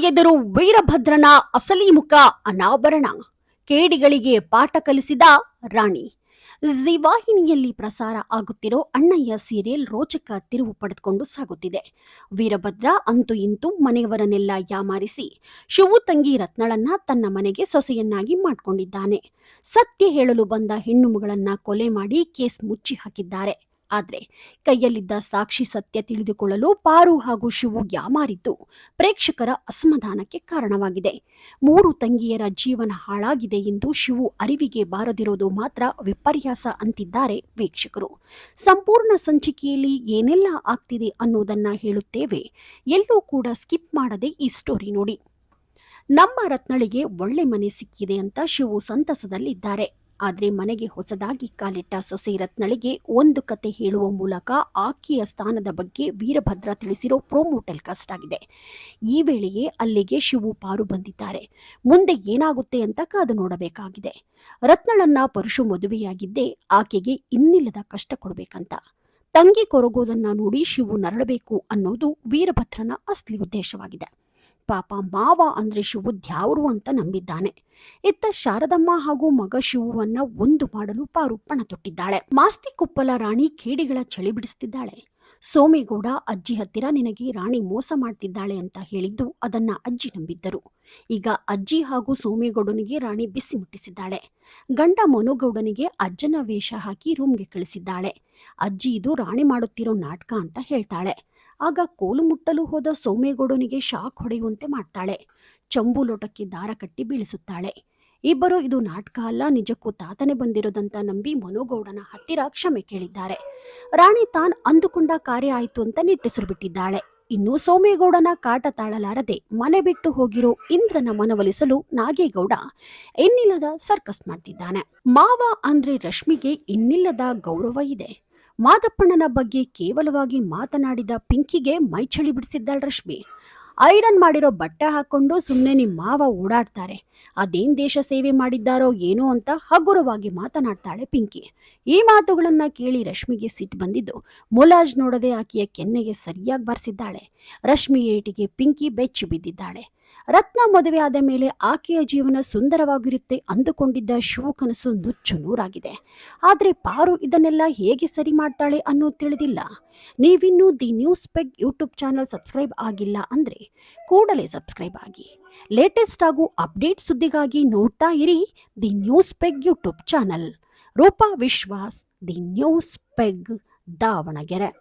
ಎದುರು ವೀರಭದ್ರನ ಅಸಲಿ ಮುಖ ಅನಾವರಣ. ಕೇಡಿಗಳಿಗೆ ಪಾಠ ಕಲಿಸಿದ ರಾಣಿ. ಜಿ ವಾಹಿನಿಯಲ್ಲಿ ಪ್ರಸಾರ ಆಗುತ್ತಿರೋ ಅಣ್ಣಯ್ಯ ಸೀರಿಯಲ್ ರೋಚಕ ತಿರುವು ಪಡೆದುಕೊಂಡು ಸಾಗುತ್ತಿದೆ. ವೀರಭದ್ರ ಅಂತೂ ಇಂತೂ ಮನೆಯವರನ್ನೆಲ್ಲ ಯಾಮಾರಿಸಿ ಶಿವು ತಂಗಿ ರತ್ನಳನ್ನ ತನ್ನ ಮನೆಗೆ ಸೊಸೆಯನ್ನಾಗಿ ಮಾಡಿಕೊಂಡಿದ್ದಾನೆ. ಸತ್ಯ ಹೇಳಲು ಬಂದ ಹೆಣ್ಣುಮಗಳನ್ನ ಕೊಲೆ ಮಾಡಿ ಕೇಸ್ ಮುಚ್ಚಿ ಹಾಕಿದ್ದಾರೆ. ಆದರೆ ಕೈಯಲ್ಲಿದ್ದ ಸಾಕ್ಷಿ ಸತ್ಯ ತಿಳಿದುಕೊಳ್ಳಲು ಪಾರು ಹಾಗೂ ಶಿವು ಯಾಮಾರಿದ್ದು ಪ್ರೇಕ್ಷಕರ ಅಸಮಾಧಾನಕ್ಕೆ ಕಾರಣವಾಗಿದೆ. 3 ತಂಗಿಯರ ಜೀವನ ಹಾಳಾಗಿದೆ ಎಂದು ಶಿವು ಅರಿವಿಗೆ ಬಾರದಿರೋದು ಮಾತ್ರ ವಿಪರ್ಯಾಸ ಅಂತಿದ್ದಾರೆ ವೀಕ್ಷಕರು. ಸಂಪೂರ್ಣ ಸಂಚಿಕೆಯಲ್ಲಿ ಏನೆಲ್ಲ ಆಗ್ತಿದೆ ಅನ್ನೋದನ್ನ ಹೇಳುತ್ತೇವೆ. ಎಲ್ಲೂ ಕೂಡ ಸ್ಕಿಪ್ ಮಾಡದೆ ಈ ಸ್ಟೋರಿ ನೋಡಿ. ನಮ್ಮ ರತ್ನಳಿಗೆ ಒಳ್ಳೆ ಮನೆ ಸಿಕ್ಕಿದೆ ಅಂತ ಶಿವು ಸಂತಸದಲ್ಲಿದ್ದಾರೆ. ಆದರೆ ಮನೆಗೆ ಹೊಸದಾಗಿ ಕಾಲಿಟ್ಟ ಸೊಸೆ ರತ್ನಳಿಗೆ ಒಂದು ಕತೆ ಹೇಳುವ ಮೂಲಕ ಆಕೆಯ ಸ್ಥಾನದ ಬಗ್ಗೆ ವೀರಭದ್ರ ತಿಳಿಸಿರೋ ಪ್ರೋಮೋ ಟೆಲಿಕಾಸ್ಟ್ ಆಗಿದೆ. ಈ ವೇಳೆಯೇ ಅಲ್ಲಿಗೆ ಶಿವು ಪಾರು ಬಂದಿದ್ದಾರೆ. ಮುಂದೆ ಏನಾಗುತ್ತೆ ಅಂತ ಕಾದು ನೋಡಬೇಕಾಗಿದೆ. ರತ್ನಳನ್ನ ಪರಶು ಮದುವೆಯಾಗಿದ್ದೇ ಆಕೆಗೆ ಇನ್ನಿಲ್ಲದ ಕಷ್ಟ ಕೊಡಬೇಕಂತ. ತಂಗಿ ಕೊರಗೋದನ್ನ ನೋಡಿ ಶಿವು ನರಳಬೇಕು ಅನ್ನೋದು ವೀರಭದ್ರನ ಅಸಲಿ ಉದ್ದೇಶವಾಗಿದೆ. ಪಾಪ ಮಾವ ಅಂದ್ರೆ ಶಿವು ದ್ಯಾವರು ಅಂತ ನಂಬಿದ್ದಾನೆ. ಇತ್ತ ಶಾರದಮ್ಮ ಹಾಗೂ ಮಗ ಶಿವುವನ್ನ ಒಂದು ಮಾಡಲು ಪಾರು ಪಣ ತೊಟ್ಟಿದ್ದಾಳೆ. ಮಾಸ್ತಿ ಕುಪ್ಪಲ ರಾಣಿ ಕೇಡಿಗಳ ಚಳಿ ಬಿಡಿಸ್ತಿದ್ದಾಳೆ. ಸೋಮೇಗೌಡ ಅಜ್ಜಿ ಹತ್ತಿರ ನಿನಗೆ ರಾಣಿ ಮೋಸ ಮಾಡ್ತಿದ್ದಾಳೆ ಅಂತ ಹೇಳಿದ್ದು ಅದನ್ನ ಅಜ್ಜಿ ನಂಬಿದ್ದರು. ಈಗ ಅಜ್ಜಿ ಹಾಗೂ ಸೋಮೇಗೌಡನಿಗೆ ರಾಣಿ ಬಿಸಿ ಮುಟ್ಟಿಸಿದ್ದಾಳೆ. ಗಂಡ ಮನೋಗೌಡನಿಗೆ ಅಜ್ಜನ ವೇಷ ಹಾಕಿ ರೂಮ್ಗೆ ಕಳಿಸಿದ್ದಾಳೆ. ಅಜ್ಜಿ ಇದು ರಾಣಿ ಮಾಡುತ್ತಿರೋ ನಾಟಕ ಅಂತ ಹೇಳ್ತಾಳೆ. ಆಗ ಕೋಲು ಮುಟ್ಟಲು ಹೋದ ಸೋಮೇಗೌಡನಿಗೆ ಶಾಕ್ ಹೊಡೆಯುವಂತೆ ಮಾಡ್ತಾಳೆ. ಚಂಬು ಲೋಟಕ್ಕೆ ದಾರ ಕಟ್ಟಿ ಬೀಳಿಸುತ್ತಾಳೆ. ಇಬ್ಬರು ಇದು ನಾಟಕ ಅಲ್ಲ, ನಿಜಕ್ಕೂ ತಾತನೇ ಬಂದಿರೋದಂತ ನಂಬಿ ಮನೋಗೌಡನ ಹತ್ತಿರ ಕ್ಷಮೆ ಕೇಳಿದ್ದಾರೆ. ರಾಣಿ ತಾನ್ ಅಂದುಕೊಂಡ ಕಾರ್ಯ ಆಯ್ತು ಅಂತ ನಿಟ್ಟುಸಿರು ಬಿಟ್ಟಿದ್ದಾಳೆ. ಇನ್ನು ಸೋಮೇಗೌಡನ ಕಾಟ ತಾಳಲಾರದೆ ಮನೆ ಬಿಟ್ಟು ಹೋಗಿರೋ ಇಂದ್ರನ ಮನವೊಲಿಸಲು ನಾಗೇಗೌಡ ಇನ್ನಿಲ್ಲದ ಸರ್ಕಸ್ ಮಾಡ್ತಿದ್ದಾನೆ. ಮಾವ ಅಂದ್ರೆ ರಶ್ಮಿಗೆ ಇನ್ನಿಲ್ಲದ ಗೌರವ ಇದೆ. ಮಾದಪ್ಪಣ್ಣನ ಬಗ್ಗೆ ಕೇವಲವಾಗಿ ಮಾತನಾಡಿದ ಪಿಂಕಿಗೆ ಮೈಚಳಿ ಬಿಡಿಸಿದ್ದಾಳೆ ರಶ್ಮಿ. ಐರನ್ ಮಾಡಿರೋ ಬಟ್ಟೆ ಹಾಕೊಂಡು ಸುಮ್ಮನೆ ನಿಮ್ಮ ಮಾವ ಓಡಾಡ್ತಾರೆ, ಅದೇನ್ ದೇಶ ಸೇವೆ ಮಾಡಿದ್ದಾರೋ ಏನೋ ಅಂತ ಹಗುರವಾಗಿ ಮಾತನಾಡ್ತಾಳೆ ಪಿಂಕಿ. ಈ ಮಾತುಗಳನ್ನ ಕೇಳಿ ರಶ್ಮಿಗೆ ಸಿಟ್ಟು ಬಂದಿದ್ದು ಮುಲಾಜ್ ನೋಡದೆ ಆಕೆಯ ಕೆನ್ನೆಗೆ ಸರಿಯಾಗಿ ಬಾರಿಸಿದ್ದಾಳೆ. ರಶ್ಮಿ ಏಟಿಗೆ ಪಿಂಕಿ ಬೆಚ್ಚಿ ಬಿದ್ದಿದ್ದಾಳೆ. ರತ್ನ ಮದುವೆ ಆದ ಮೇಲೆ ಆಕೆಯ ಜೀವನ ಸುಂದರವಾಗಿರುತ್ತೆ ಅಂದುಕೊಂಡಿದ್ದ ಶಿವು ಕನಸು ನುಚ್ಚು ನೂರಾಗಿದೆ. ಆದರೆ ಪಾರು ಇದನ್ನೆಲ್ಲ ಹೇಗೆ ಸರಿ ಮಾಡ್ತಾಳೆ ಅನ್ನೋದು ತಿಳಿದಿಲ್ಲ. ನೀವಿನ್ನೂ the news peg YouTube channel subscribe ಆಗಿಲ್ಲ ಅಂದ್ರೆ ಕೂಡಲೇ ಸಬ್ಸ್ಕ್ರೈಬ್ ಆಗಿ. ಲೇಟೆಸ್ಟ್ ಹಾಗೂ ಅಪ್ಡೇಟ್ ಸುದ್ದಿಗಾಗಿ ನೋಡ್ತಾ ಇರಿ the news peg YouTube channel. Roopa Vishwas, the news peg, Davanagere.